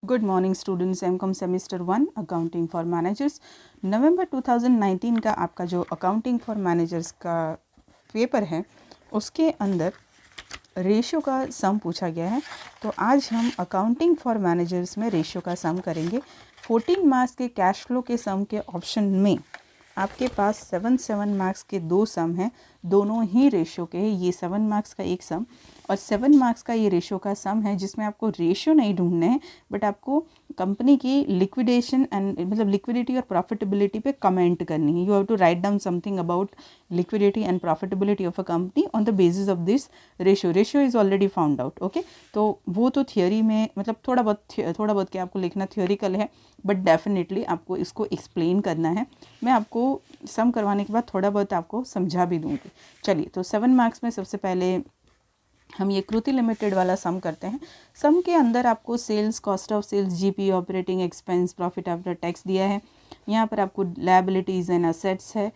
Good morning students, M Com semester 1 accounting for managers. November 2019 का आपका जो अकाउंटिंग फॉर मैनेजर्स का पेपर है उसके अंदर रेशियो का सम पूछा गया है। तो आज हम अकाउंटिंग फॉर मैनेजर्स में रेशियो का सम करेंगे। 14 मार्क्स के कैश फ्लो के सम के ऑप्शन में आपके पास 7 मार्क्स के दो सम हैं, दोनों ही रेशियो के हैं। ये 7 मार्क्स का एक सम और 7 मार्क्स का ये रेशियो का सम है, जिसमें आपको रेशियो नहीं ढूंढने हैं बट आपको कंपनी की लिक्विडेशन एंड मतलब लिक्विडिटी और प्रॉफिटेबिलिटी पे कमेंट करनी है। You have to write down something about liquidity and profitability of a company on the basis of this ratio. Ratio is already found out. Okay, तो वो तो theory में मतलब थोड़ा बहुत क्या आपको लिखना थियोरिकल है, बट डेफिनेटली आपको इसको एक्सप्लेन करना है। मैं आपको सम करवाने के बाद थोड़ा बहुत आपको समझा भी दूंगी। चलिए, तो 7 मार्क्स में सबसे पहले हम ये कृति लिमिटेड वाला सम करते हैं। सम के अंदर आपको sales, cost of sales, GP, operating expense, profit after tax दिया है। यहाँ पर आपको लायबिलिटीज़ एंड असेट्स है।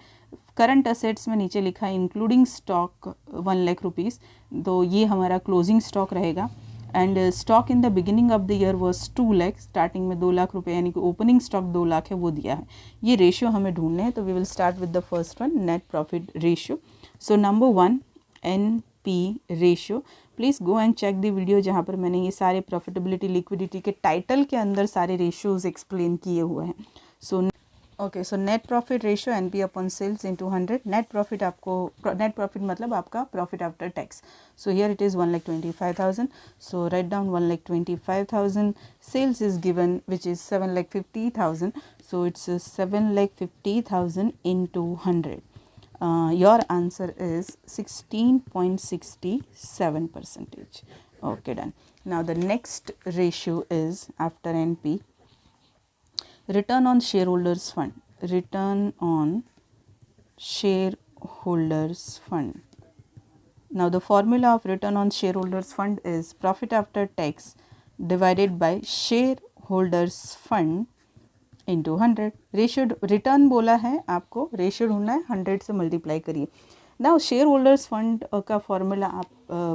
करंट असेट्स में नीचे लिखा है इंक्लूडिंग स्टॉक 1 लाख रुपीज़, तो ये हमारा क्लोजिंग स्टॉक रहेगा। And stock in the beginning of the year was 2 lakh, starting में 2 लाख रुपए, यानी कि ओपनिंग स्टॉक 2 लाख है, वो दिया है। ये रेशियो हमें ढूंढने हैं, तो we will start with the first one, net profit ratio. So number 1, NP ratio. Please go and check the video जहाँ पर मैंने ये सारे प्रॉफिटेबिलिटी, लिक्विडिटी के टाइटल के अंदर सारे रेशियोज एक्सप्लेन किए हुए हैं। So okay, so net profit ratio NP upon sales into 100। Net profit आपको, नेट प्रॉफिट मतलब आपका profit after tax. So here it is 1,25,000. So write down 1,25,000. Sales is given which is 7,50,000. So it's 7,50,000 into 100. Your answer is 16.67%. Okay, done. Now the next ratio is after NP, return on shareholders fund. Return on shareholders fund. Now the formula of return on shareholders fund is profit after tax divided by shareholders fund into 100. Ratio return बोला है आपको, ratio ढूंढना है, 100 से multiply करिए। ना share holders fund का formula आप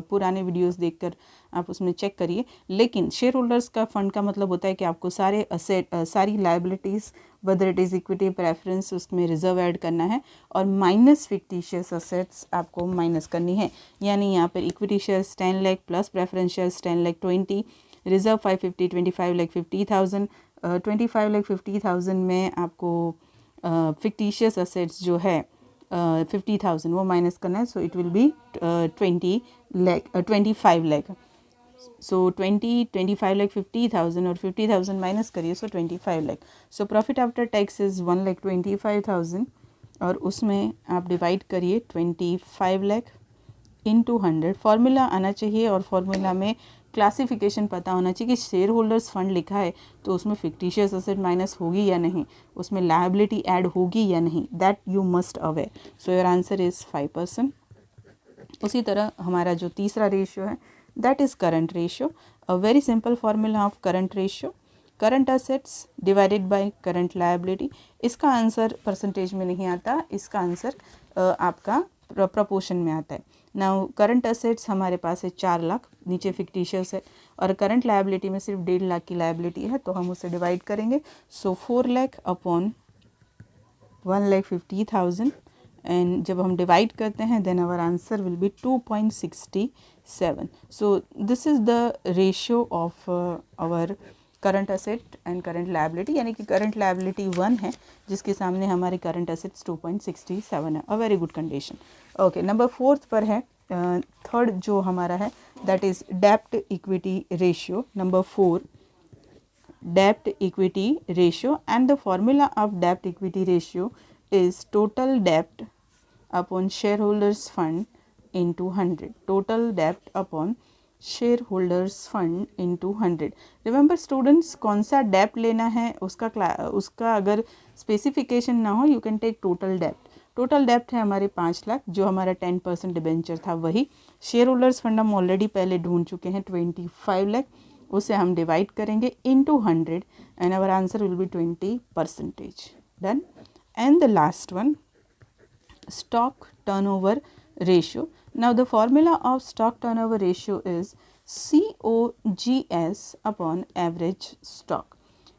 पुराने वीडियोस देखकर आप उसमें चेक करिए। लेकिन शेयर होल्डर्स का फंड का मतलब होता है कि आपको सारे असेट, सारी liabilities, whether it is equity, preference, उसमें रिजर्व ऐड करना है और माइनस फिक्टिशियस असेट्स आपको माइनस करनी है। यानी यहाँ पर equity shares 10 lakh plus preference shares 10 lakh 20, reserve 550, 25 lakh 50,000। 25 lakh 50,000 में आपको फिक्टिशियस असेट्स जो है 50,000 वो माइनस करना है। So it will be 25 lakh. So 25 lakh 50,000 और 50,000 माइनस करिए, so 25 lakh. So profit after tax is 1,25,000 और उसमें आप डिवाइड करिए 25 लाख इंटू 100। फार्मूला आना चाहिए और फार्मूला में क्लासिफिकेशन पता होना चाहिए कि शेयर होल्डर्स फंड लिखा है तो उसमें फिक्टिशियस असेट माइनस होगी या नहीं, उसमें लायबिलिटी ऐड होगी या नहीं, that you must aware. So your answer is 5%। उसी तरह हमारा जो तीसरा रेशियो है that is current ratio. A very simple formula of current ratio, current assets divided by current liability. इसका आंसर परसेंटेज में नहीं आता, इसका आंसर आपका प्रपोर्शन में आता है। नाउ करंट असेट्स हमारे पास है 4 लाख, नीचे फिक्टिशियस है, और करंट लायबिलिटी में सिर्फ 1.5 लाख की लायबिलिटी है, तो हम उसे डिवाइड करेंगे। सो 4 लाख अपॉन 1,50,000 एंड जब हम डिवाइड करते हैं then our answer will be 2.67. So this is the ratio of our current asset and current liability, यानी कि करंट लायबिलिटी 1 है जिसके सामने हमारे करंट असेट्स 2.67 है। A very good condition. Okay, number 4 पर है, थर्ड जो हमारा है दैट इज़ डेब्ट इक्विटी रेशियो। नंबर 4, डेब्ट equity ratio, and the formula of डेब्ट इक्विटी रेशियो इज़ टोटल डेब्ट upon share holders fund into 100. Total डेब्ट upon share holders fund into 100. Remember students, कौन सा डेप्ट लेना है उसका अगर स्पेसिफिकेशन ना हो, यू कैन टेक टोटल डेप्ट। टोटल डेप्ट है हमारे 5 लाख, जो हमारा 10% डिबेंचर था वही। शेयर होल्डर्स फंड हम ऑलरेडी पहले ढूंढ चुके हैं 25 लाख, उसे हम डिवाइड करेंगे into 100 and our answer will be 20%. Done. And the last one, stock turnover ratio. Now the formula of stock turnover ratio is COGS upon average stock.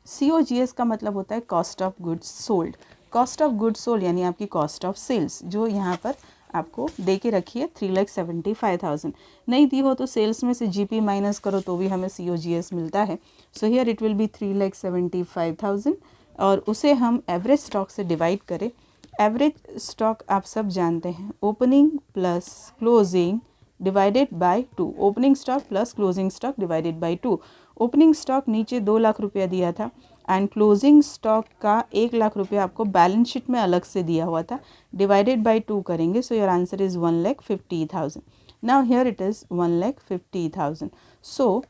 COGS का मतलब होता है cost of goods sold. Cost of goods sold यानी आपकी cost of sales, जो यहाँ पर आपको दे के रखी है 3,75,000। नहीं दी हो तो सेल्स में से GP माइनस करो तो भी हमें COGS मिलता है। सो हियर इट विल बी 3,75,000 और उसे हम एवरेज स्टॉक से डिवाइड करें। एवरेज स्टॉक आप सब जानते हैं, opening plus closing divided by 2। Opening stock plus closing stock divided by 2। Opening stock नीचे 2 लाख रुपया दिया था एंड क्लोजिंग स्टॉक का 1 लाख रुपया आपको बैलेंस शीट में अलग से दिया हुआ था, डिवाइडेड बाय 2 करेंगे। So your answer is 1,50,000। Now here it is 1,50,000। सो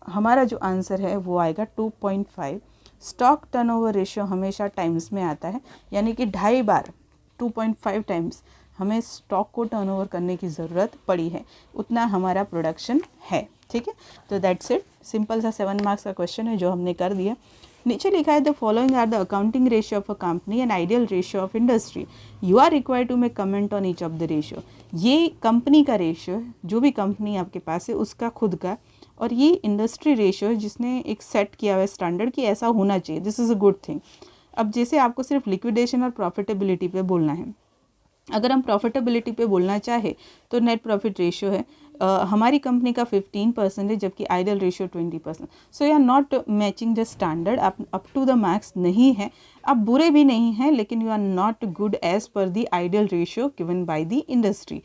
हमारा जो आंसर है वो आएगा 2.5। स्टॉक टर्नओवर रेशियो हमेशा टाइम्स में आता है, यानी कि 2.5 बार 2.5 टाइम्स हमें स्टॉक को टर्नओवर करने की ज़रूरत पड़ी है, उतना हमारा प्रोडक्शन है। ठीक है, तो दैट्स इट। सिंपल सा 7 मार्क्स का क्वेश्चन है जो हमने कर दिया। नीचे लिखा है the following are the accounting ratio of a company and ideal ratio of industry. You are required to make comment on each of the ratio. ये कंपनी का रेशियो है, जो भी कंपनी आपके पास है उसका खुद का, और ये इंडस्ट्री रेशियो है जिसने एक सेट किया हुआ है स्टैंडर्ड कि ऐसा होना चाहिए, this is a good thing. अब जैसे आपको सिर्फ लिक्विडेशन और प्रॉफिटेबिलिटी पे बोलना है, अगर हम प्रॉफिटेबिलिटी पे बोलना चाहे तो नेट प्रॉफिट रेशियो है हमारी कंपनी का 15% है, जबकि ideal ratio 20%। So you are not matching the standard, आप अप टू द मैक्स नहीं है, आप बुरे भी नहीं हैं, लेकिन you are not good as per the ideal ratio given by the industry.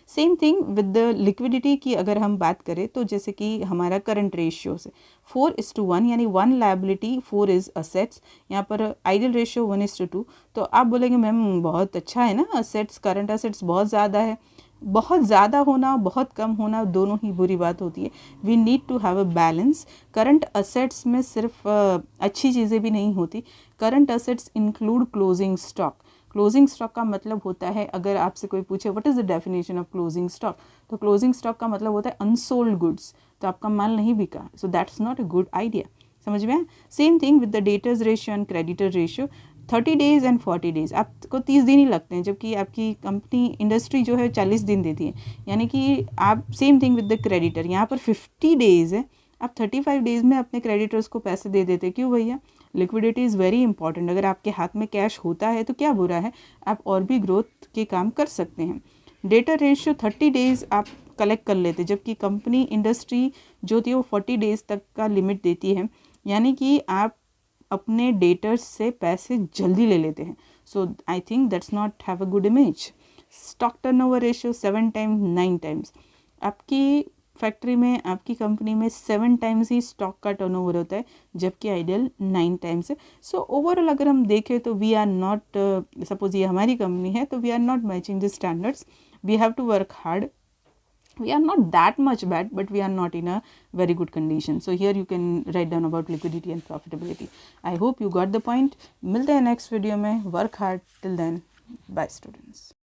Same thing with the liquidity की अगर हम बात करें तो जैसे कि हमारा करंट रेशियो से 4:1, यानी 1 लायबिलिटी 4 इज़ असेट्स, यहाँ पर आइडियल रेशियो 1:2। तो आप बोलेंगे मैम बहुत अच्छा है ना, असेट्स करंट असेट्स बहुत ज़्यादा है। बहुत ज़्यादा होना बहुत कम होना दोनों ही बुरी बात होती है। We need to have a balance. Current assets में सिर्फ अच्छी चीज़ें भी नहीं होती, current assets include closing stock. Closing stock का मतलब होता है, अगर आपसे कोई पूछे what is the definition of closing stock, तो क्लोजिंग स्टॉक का मतलब होता है अनसोल्ड गुड्स, तो आपका माल नहीं बिका, so that's not a good idea. समझ में आया? Same thing with the debtors ratio and creditor ratio. 30 days and 40 days, आपको 30 दिन ही लगते हैं, जबकि आपकी कंपनी इंडस्ट्री जो है 40 दिन देती है, यानी कि आप same thing with the creditor, यहाँ पर 50 डेज है, आप 35 डेज में अपने क्रेडिटर्स को पैसे दे देते। क्यों भैया? Liquidity is very important. अगर आपके हाथ में कैश होता है तो क्या बुरा है, आप और भी ग्रोथ के काम कर सकते हैं। डेटर रेशियो 30 डेज आप कलेक्ट कर लेते, जबकि कंपनी इंडस्ट्री जो थी वो 40 डेज तक का लिमिट देती है, यानी कि आप अपने डेटर्स से पैसे जल्दी ले लेते हैं। So I think that's not have a good image. Stock turnover ratio 7 times 9 times, आपकी फैक्ट्री में आपकी कंपनी में 7 टाइम्स ही स्टॉक का टर्नओवर होता है, जबकि आइडियल 9 टाइम्स है। सो ओवरऑल अगर हम देखें तो वी आर नॉट, सपोज ये हमारी कंपनी है तो we are not matching the standards, we have to work hard. We are not that much bad, but we are not in a very good condition. So here you can write down about liquidity and profitability. I hope you got the point. मिलते हैं next video में. Work hard. Till then, bye students.